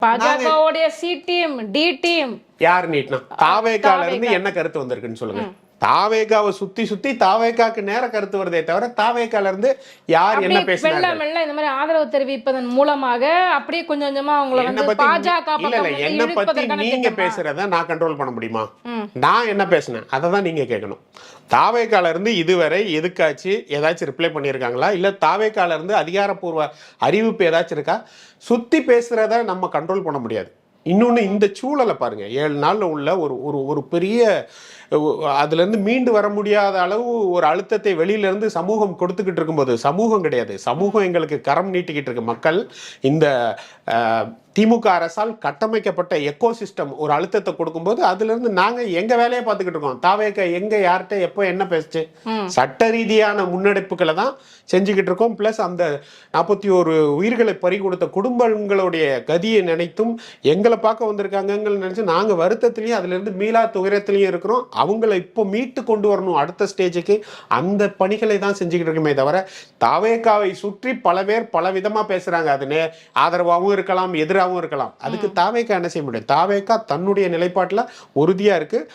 பாஜகவுடைய C team D team யார் நீட்னா தாவேகால இருந்து என்ன கருத்து வந்திருக்குன்னு சொல்லுங்க. தாவேகாவை சுத்தி சுத்தி தாவேகாக்கு நேர கருத்து வருதே தவிர தாவேகால இருந்து யார் என்ன பேசுறாங்க மெல்ல இந்த மாதிரி ஆதரவு தெரிவிப்பதன் மூலமாக அப்படியே கொஞ்சம் கொஞ்சமா அவங்கள வந்து பாஜக இல்ல என்ன பத்தி நீங்க பேசுறத நான் கண்ட்ரோல் பண்ண முடியுமா? நான் என்ன பேசினேன் அதை தான் நீங்க கேட்கணும். தாவேகால இருந்து இதுவரை எதுக்காச்சு ஏதாச்சும் ரிப்ளை பண்ணியிருக்காங்களா, இல்ல தாவேகால இருந்து அதிகாரப்பூர்வ அறிவிப்பு ஏதாச்சும் இருக்கா? சுத்தி பேசுறத நம்ம கண்ட்ரோல் பண்ண முடியாது. இன்னொன்று, இந்த சூழலை பாருங்க, 7 நாளில் உள்ள ஒரு பெரிய அதுலேருந்து மீண்டு வர முடியாத அளவு ஒரு அழுத்தத்தை வெளியிலேருந்து சமூகம் கொடுத்துக்கிட்டு இருக்கும்போது, சமூகம் கிடையாது, சமூகம் எங்களுக்கு கரம் நீட்டிக்கிட்டு இருக்கு. மக்கள் இந்த திமுக அரசால் கட்டமைக்கப்பட்ட எக்கோசிஸ்டம் ஒரு அழுத்தத்தை கொடுக்கும்போது அதுலேருந்து நாங்கள் எங்கள் வேலையை பார்த்துக்கிட்டு இருக்கோம். தாவேக எங்கே யார்கிட்ட எப்போ என்ன பேசுச்சு, சட்ட ரீதியான முன்னெடுப்புகளை தான் செஞ்சுக்கிட்டு இருக்கோம். ப்ளஸ் அந்த 41 உயிர்களை பறி கொடுத்த குடும்பங்களுடைய கதியை நினைத்தும் எங்களை பார்க்க வந்திருக்காங்கன்னு நினச்சி நாங்கள் வருத்தத்துலேயும் அதுலேருந்து மீளா துயரத்துலேயும் இருக்கிறோம். அவங்கள இப்போ மீட்டு கொண்டு வரணும் அடுத்த ஸ்டேஜுக்கு. அந்த பணிகளை தான் செஞ்சுக்கிட்டு இருக்கோமே தவிர தாவேகாவை சுற்றி பல பேர் பல விதமாக பேசுகிறாங்க. அது ஆதரவாகவும் இருக்கலாம், எதிராகவும் இருக்கலாம். அதுக்கு தாவேகா என்ன செய்ய முடியும்? தாவேகா தன்னுடைய நிலைப்பாட்டில் உறுதியாக இருக்குது.